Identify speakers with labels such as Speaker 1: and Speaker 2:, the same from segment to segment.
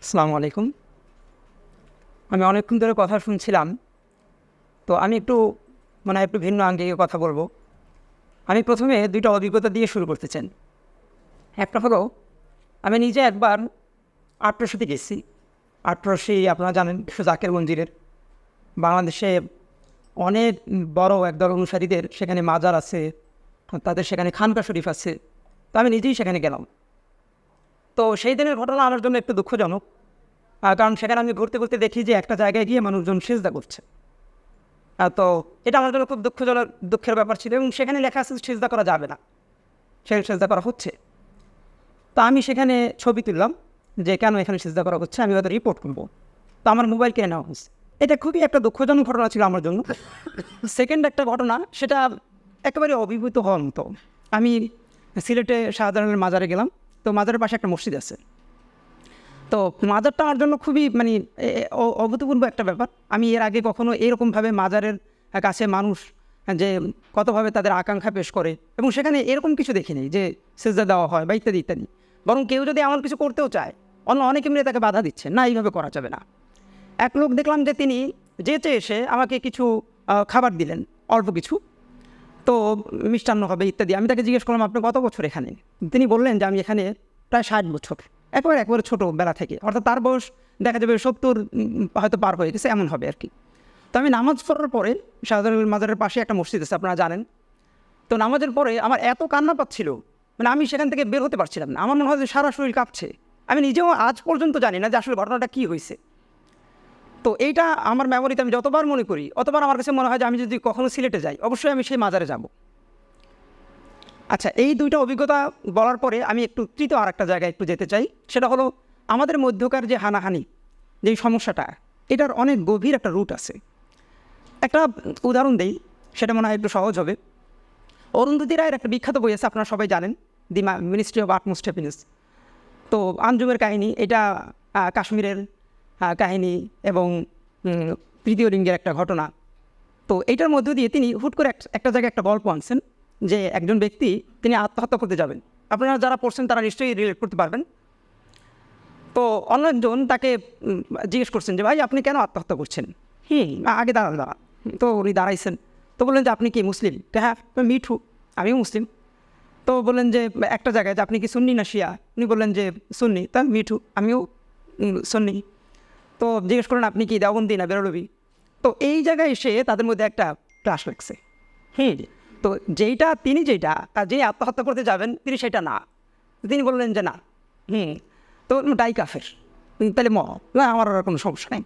Speaker 1: আসসালামু আলাইকুম। আমি অনেকক্ষণ ধরে কথা শুনছিলাম। তো আমি একটু ভিন্ন আঙ্গিকে কথা বলবো। আমি প্রথমে ২টা অভিজ্ঞতা দিয়ে শুরু করতে চাই। একটা হলো, আমি নিজে একবার আটরশিতে গেছি। আটরশি আপনারা জানেন, বিশ্ব জাকের মঞ্জিরের বাংলাদেশে অনেক বড় একদল অনুসারীদের সেখানে মাজার আছে, তাদের সেখানে খানকা শরীফ আছে। তো আমি নিজেই সেখানে গেলাম। তো সেই দিনের ঘটনা আমার জন্য একটু দুঃখজনক, কারণ সেখানে আমি ঘুরতে ঘুরতে দেখি যে একটা জায়গায় গিয়ে মানুষজন সেজদা করছে। তো এটা আমার জন্য খুব দুঃখের ব্যাপার ছিল, এবং সেখানে লেখা আছে সেজদা করা যাবে না, সেখানে সেজদা করা হচ্ছে। তো আমি সেখানে ছবি তুললাম যে কেন এখানে সেজদা করা হচ্ছে, আমি হয়তো রিপোর্ট করবো। তো আমার মোবাইল কিনে নেওয়া হয়েছে। এটা খুবই একটা দুঃখজনক ঘটনা ছিল আমার জন্য। সেকেন্ড একটা ঘটনা, সেটা একেবারে অভিভূত হওয়ার মতো। আমি সিলেটে শাহজালালের মাজারে গেলাম। তো মাজারের পাশে একটা মসজিদ আছে। তো মাজারটা আমার জন্য খুবই অভূতপূর্ব একটা ব্যাপার। আমি এর আগে কখনো এরকমভাবে মাজারের কাছে মানুষ যে কতভাবে তাদের আকাঙ্ক্ষা পেশ করে, এবং সেখানে এরকম কিছু দেখিনি যে সেজদা দেওয়া হয় বা ইত্যাদি ইত্যাদি। বরং কেউ যদি এমন কিছু করতেও চায়, অনেকে মিলে তাকে বাধা দিচ্ছে, না এইভাবে করা যাবে না। এক লোক দেখলাম যে তিনি যেতে এসে আমাকে কিছু খাবার দিলেন, অল্প কিছু। তো মিষ্টান্ন হবে ইত্যাদি। আমি তাকে জিজ্ঞেস করলাম, আপনি কত বছর এখানে? তিনি বললেন যে আমি এখানে প্রায় 60 বছর, একবারে ছোটোবেলা থেকে, অর্থাৎ তার বয়স দেখা যাবে 70 হয়তো পার হয়ে গেছে, এমন হবে আর কি। তো আমি নামাজ পড়ার পরে, শাহজালাল মাজারের পাশে একটা মসজিদ আছে আপনারা জানেন। তো নামাজের পরে আমার এত কান্না পাচ্ছিল, আমি সেখান থেকে বের হতে পারছিলাম না। আমার মনে হয় যে সারা শরীর কাঁপছে। আমি নিজেও আজ পর্যন্ত জানি না যে আসলে ঘটনাটা কী হয়েছে। তো এইটা আমার মেমোরিতে আমি যতবার মনে করি, অতবার আমার কাছে মনে হয় যে আমি যদি কখনো সিলেটে যাই, অবশ্যই আমি সেই মাজারে যাব। আচ্ছা, এই দুইটা অভিজ্ঞতা বলার পরে আমি একটু তৃতীয় আর একটা জায়গায় একটু যেতে চাই। সেটা হলো, আমাদের মধ্যকার যে হানাহানি, যেই সমস্যাটা, এটার অনেক গভীর একটা রুট আছে। একটা উদাহরণ দেই, সেটা মনে হয় একটু সহজ হবে। অরুন্ধতী রায়ের একটা বিখ্যাত বই আছে, আপনারা সবাই জানেন, দি মিনিস্ট্রি অফ আটমোস্ট হ্যাপিনেস। তো আঞ্জুমের কাহিনী, এটা কাশ্মীরের কাহিনী এবং তৃতীয় লিঙ্গের একটা ঘটনা। তো এইটার মধ্য দিয়ে তিনি হুট করে একটা জায়গায় একটা গল্প আনছেন যে একজন ব্যক্তি, তিনি আত্মহত্যা করতে যাবেন। আপনারা যারা পড়ছেন তারা নিশ্চয়ই রিলেট করতে পারবেন। তো অন্য একজন তাকে জিজ্ঞেস করছেন যে, ভাই আপনি কেন আত্মহত্যা করছেন? আগে দাঁড়ান। তো উনি দাঁড়াইছেন। তো বললেন যে, আপনি কি মুসলিম? হ্যাঁ, মিঠু, আমিও মুসলিম। তো বললেন যে একটা জায়গায় যে, আপনি কি সুন্নি না শিয়া? উনি বললেন যে সুন্নি। তা মিঠু, আমিও সুন্নি। তো জিজ্ঞেস করেন, আপনি কি দেওবন্দি না বেরলভি? তো এই জায়গায় এসে তাদের মধ্যে একটা ক্লাশ লাগছে। তো যেটা যিনি আত্মহত্যা করতে যাবেন তিনি সেটা না। তিনি বললেন যে না। তো ডাই কাফের, তাহলে না, আমার আর কোনো সমস্যা নেই।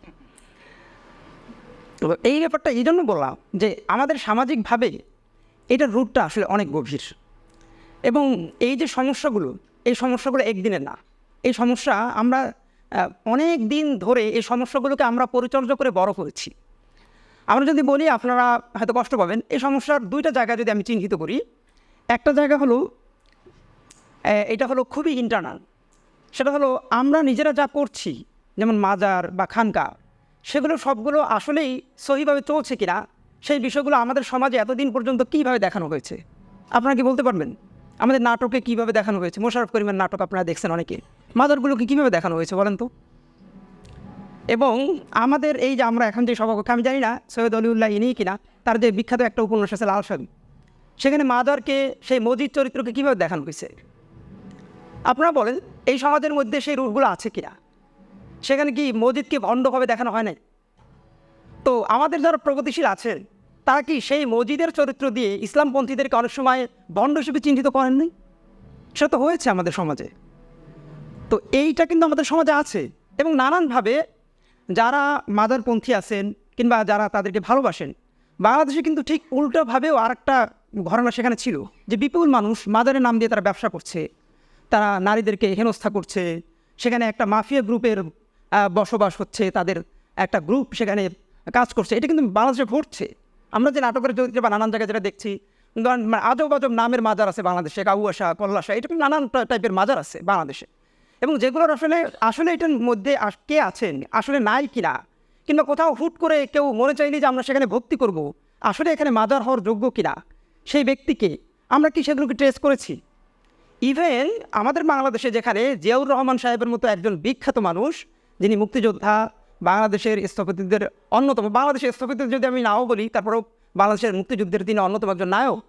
Speaker 1: তো এই ব্যাপারটা এই জন্য বললাম যে আমাদের সামাজিকভাবে এটার রুটটা আসলে অনেক গভীর, এবং এই যে সমস্যাগুলো, এই সমস্যাগুলো একদিনের না। এই সমস্যা আমরা অনেক দিন ধরে এই সমস্যাগুলোকে আমরা পরিচর্যা করে বড় করেছি। আমরা যদি বলি, আপনারা হয়তো কষ্ট পাবেন। এই সমস্যার দুইটা জায়গা যদি আমি চিহ্নিত করি, একটা জায়গা হলো, এটা হলো খুবই ইন্টারনাল। সেটা হলো, আমরা নিজেরা যা করছি, যেমন মাজার বা খানকা, সেগুলো সবগুলো আসলেই সহিভাবে চলছে কিনা, সেই বিষয়গুলো আমাদের সমাজে এতদিন পর্যন্ত কীভাবে দেখানো হয়েছে আপনারা কি বলতে পারবেন? আমাদের নাটকে কীভাবে দেখানো হয়েছে? মোশাররফ করিমের নাটক আপনারা দেখছেন অনেকে। মাজারগুলোকে কীভাবে দেখানো হয়েছে বলেন তো? এবং আমাদের এই যে আমরা এখন যে সভাকক্ষে, আমি জানি না সৈয়দ অলিউল্লাহ ইনি কিনা, তার যে বিখ্যাত একটা উপন্যাস আছে লাল সাবি, সেখানে মাজারকে, সেই মসজিদ চরিত্রকে কীভাবে দেখানো হয়েছে? আপনারা বলেন, এই সমাজের মধ্যে সেই রূপগুলো আছে কিনা? সেখানে কি মসজিদকে ভণ্ডভাবে দেখানো হয় নাই? তো আমাদের যারা প্রগতিশীল আছেন, তারা কি সেই মসজিদের চরিত্র দিয়ে ইসলামপন্থীদেরকে অনেক সময় ভণ্ড হিসেবে চিহ্নিত করেননি? সেটা তো হয়েছে আমাদের সমাজে। তো এইটা কিন্তু আমাদের সমাজে আছে, এবং নানানভাবে যারা মাজারপন্থী আছেন কিংবা যারা তাদেরকে ভালোবাসেন, বাংলাদেশে কিন্তু ঠিক উল্টোভাবেও আর একটা ঘটনা সেখানে ছিল, যে বিপুল মানুষ মাজারের নাম দিয়ে তারা ব্যবসা করছে, তারা নারীদেরকে হেনস্থা করছে, সেখানে একটা মাফিয়া গ্রুপের বসবাস হচ্ছে, তাদের একটা গ্রুপ সেখানে কাজ করছে। এটা কিন্তু বাংলাদেশে ঘটছে। আমরা যে নাটকের চরিত্রে বা নানান জায়গায় যেটা দেখছি, আজব আজব নামের মাজার আছে বাংলাদেশে, কাউয়াশা, কল্লাশা, এটা কিন্তু নানান টাইপের মাজার আছে বাংলাদেশে, এবং যেগুলোর আসলে এটার মধ্যে কে আছেন, আসলে নাই কিনা, কিংবা কোথাও হুট করে কেউ মনে চাইনি যে আমরা সেখানে ভক্তি করব, আসলে এখানে মাজার হওয়ার যোগ্য কিনা, সেই ব্যক্তিকে আমরা কি সেগুলোকে ট্রেস করেছি? ইভেন আমাদের বাংলাদেশে যেখানে জিয়াউর রহমান সাহেবের মতো একজন বিখ্যাত মানুষ, যিনি মুক্তিযোদ্ধা, বাংলাদেশের স্থপতিদের অন্যতম, বাংলাদেশের স্থপতি যদি আমি নাও বলি, তারপরেও বাংলাদেশের মুক্তিযুদ্ধের তিনি অন্যতম একজন নায়ক,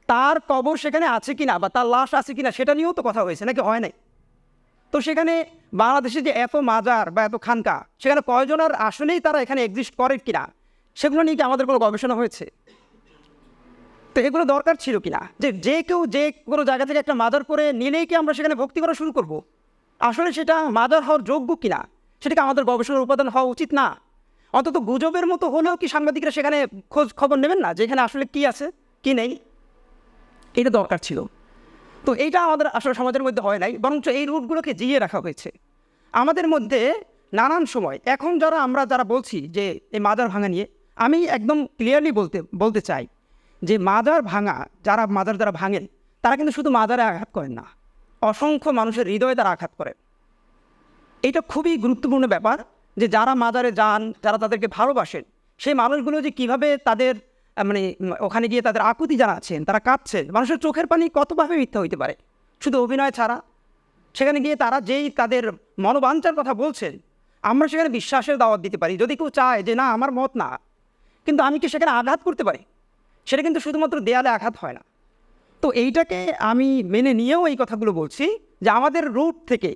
Speaker 1: তার কবর সেখানে আছে কিনা বা তার লাশ আছে কিনা সেটা নিয়েও তো কথা হয়েছে, নাকি হয় নাই? তো সেখানে বাংলাদেশে যে এত মাজার বা এত খানকা, সেখানে কয়জনের আসলেই তারা এখানে এক্সিস্ট করে কিনা, সেগুলো নিয়ে কি আমাদের কোনো গবেষণা হয়েছে? তো এগুলো দরকার ছিল কিনা, যে কেউ যে কোনো জায়গা থেকে একটা মাজার করে নিলেই কি আমরা সেখানে ভক্তি করা শুরু করব? আসলে সেটা মাজার হওয়ার যোগ্য কিনা সেটাকে আমাদের গবেষণার উপাদান হওয়া উচিত না? অন্তত গুজবের মতো হলেও কি সাংবাদিকরা সেখানে খোঁজ খবর নেবেন না যে এখানে আসলে কি আছে কি নেই? এটা দরকার ছিল। তো এইটা আমাদের আসলে সমাজের মধ্যে হয় নাই, বরঞ্চ এই রুটগুলোকে জিইয়ে রাখা হয়েছে আমাদের মধ্যে নানান সময়। এখন যারা বলছি যে এই মাজার ভাঙা নিয়ে, আমি একদম ক্লিয়ারলি বলতে চাই যে মাজার যারা ভাঙেন, তারা কিন্তু শুধু মাজারে আঘাত করেন না, অসংখ্য মানুষের হৃদয়ে তারা আঘাত করেন। এটা খুবই গুরুত্বপূর্ণ ব্যাপার যে যারা মাজারে যান, যারা তাদেরকে ভালোবাসেন, সেই মানুষগুলো যে কীভাবে তাদের ওখানে গিয়ে তাদের আকুতি জানাচ্ছেন, তারা কাঁদছেন। মানুষের চোখের পানি কতভাবে মিথ্যা হইতে পারে শুধু অভিনয় ছাড়া? সেখানে গিয়ে তারা যেই তাদের মনোবাঞ্ছার কথা বলছেন, আমরা সেখানে বিশ্বাসের দাওয়াত দিতে পারি যদি কেউ চায় যে না আমার মত না, কিন্তু আমি কি সেখানে আঘাত করতে পারি? সেটা কিন্তু শুধুমাত্র দেয়ালে আঘাত হয় না। তো এইটাকে আমি মেনে নিয়েও এই কথাগুলো বলছি যে আমাদের রুট থেকে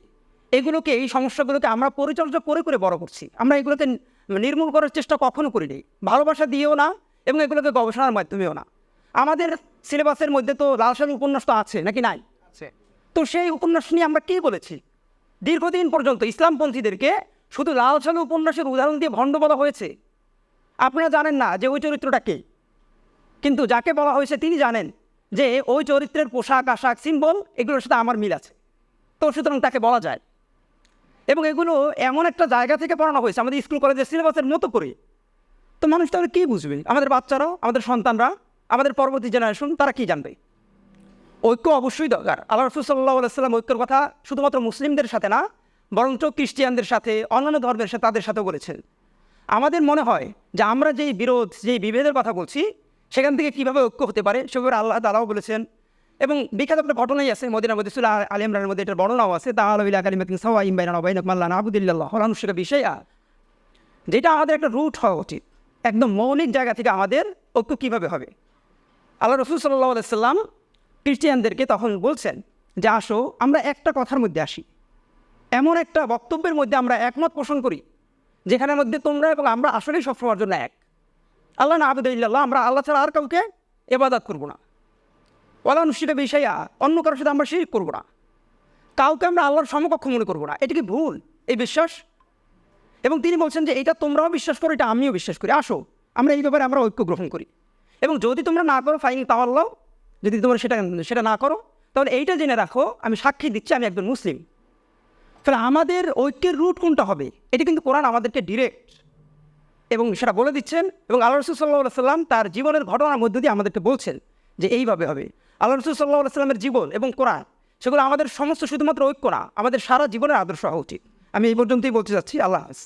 Speaker 1: এই সমস্যাগুলোকে আমরা পরিচর্যা করে বড় করছি। আমরা এগুলোকে নির্মূল করার চেষ্টা কখনো করিনি, ভালোবাসা দিয়েও না, এবং এগুলোকে গবেষণার মাধ্যমেও না। আমাদের সিলেবাসের মধ্যে তো লাল সালু উপন্যাস তো আছে, নাকি নাই? তো সেই উপন্যাস নিয়ে আমরা কী বলেছি? দীর্ঘদিন পর্যন্ত ইসলামপন্থীদেরকে শুধু লাল সালু উপন্যাসের উদাহরণ দিয়ে ভণ্ড বলা হয়েছে। আপনারা জানেন না যে ওই চরিত্রটা কে, কিন্তু যাকে বলা হয়েছে তিনি জানেন যে ওই চরিত্রের পোশাক আশাক সিম্বল এগুলোর সাথে আমার মিল আছে, তো সুতরাং তাকে বলা যায়। এবং এগুলো এমন একটা জায়গা থেকে পড়ানো হয়েছে আমাদের স্কুল কলেজের সিলেবাসের মতো করে। তো মানুষ তাহলে কী বুঝবে? আমাদের বাচ্চারাও, আমাদের সন্তানরা, আমাদের পরবর্তী জেনারেশন, তারা কী জানবে? ঐক্য অবশ্যই দরকার। আল্লাহ রাসূল সাল্লাল্লাহু আলাইহি ওয়াসাল্লাম ঐক্যের কথা শুধুমাত্র মুসলিমদের সাথে না, বরঞ্চ খ্রিস্টিয়ানদের সাথে, অন্যান্য ধর্মের সাথে, তাদের সাথেও বলেছেন। আমাদের মনে হয় যে আমরা যেই বিভেদের কথা বলছি, সেখান থেকে কীভাবে ঐক্য হতে পারে সেভাবে আল্লাহ তাআলাও বলেছেন। এবং বিখ্যাত একটা ঘটনাই আছে মদিনার মধ্যে, সূরা আলে ইমরানের মধ্যে এটার বর্ণনাও আছে। তাআলাউ ইলা কালিমাতিন সাওয়াইন বাইনানা ওয়া বাইনাকুম আল্লা না'বুদু ইল্লাল্লাহ ওয়া লা নুশরিকা বিহি শাইআ। যেটা আমাদের একটা রুট হওয়া উচিত, একদম মৌলিক জায়গা থেকে আমাদের ঐক্য কীভাবে হবে। আল্লাহ রাসূল সাল্লাল্লাহু আলাইহি ওয়াসাল্লাম খ্রিস্টিয়ানদেরকে তখন বলছেন যে আসো আমরা একটা কথার মধ্যে আসি, এমন একটা বক্তব্যের মধ্যে আমরা একমত পোষণ করি যেখানের মধ্যে তোমরা এবং আমরা আসলেই সবসময়ের জন্য এক। আল্লাহ না'বুদু ইল্লাল্লাহ, আমরা আল্লাহ ছাড়া আর কাউকে ইবাদত করবো না। ওয়া লা নুশরিকা বিহি শাইআ, অন্য কারোর সাথে আমরা শিরক করবো না। কাউকে আমরা আল্লাহর সমকক্ষ মনে করবো না। এটা কি ভুল এই বিশ্বাস? এবং তিনি বলছেন যে এটা তোমরাও বিশ্বাস করো, এটা আমিও বিশ্বাস করি, আসো আমরা এই ব্যাপারে আমরা ঐক্য গ্রহণ করি। এবং যদি তোমরা না করো ফাইন তাওয়াল্লাহ, যদি তোমরা সেটা না করো, তাহলে এইটা জেনে রাখো আমি সাক্ষী দিচ্ছি আমি একজন মুসলিম। তাহলে আমাদের ঐক্যের রুট কোনটা হবে? এটা কিন্তু কোরআন আমাদেরকে ডিরেক্ট এবং সেটা বলে দিচ্ছেন। এবং আল্লাহ রাসূল সাল্লাল্লাহু আলাইহি ওয়াসাল্লাম তার জীবনের ঘটনার মধ্য দিয়ে আমাদেরকে বলছেন যে এইভাবে হবে। আল্লাহ রাসূল সাল্লাল্লাহু আলাইহি ওয়াসাল্লামের জীবন এবং কোরআন, সেগুলো আমাদের সমস্ত শুধুমাত্র ঐক্য না, আমাদের সারা জীবনের আদর্শ হওয়া উচিত। আমি এই পর্যন্তই বলতে চাচ্ছি। আল্লাহ হাফেজ।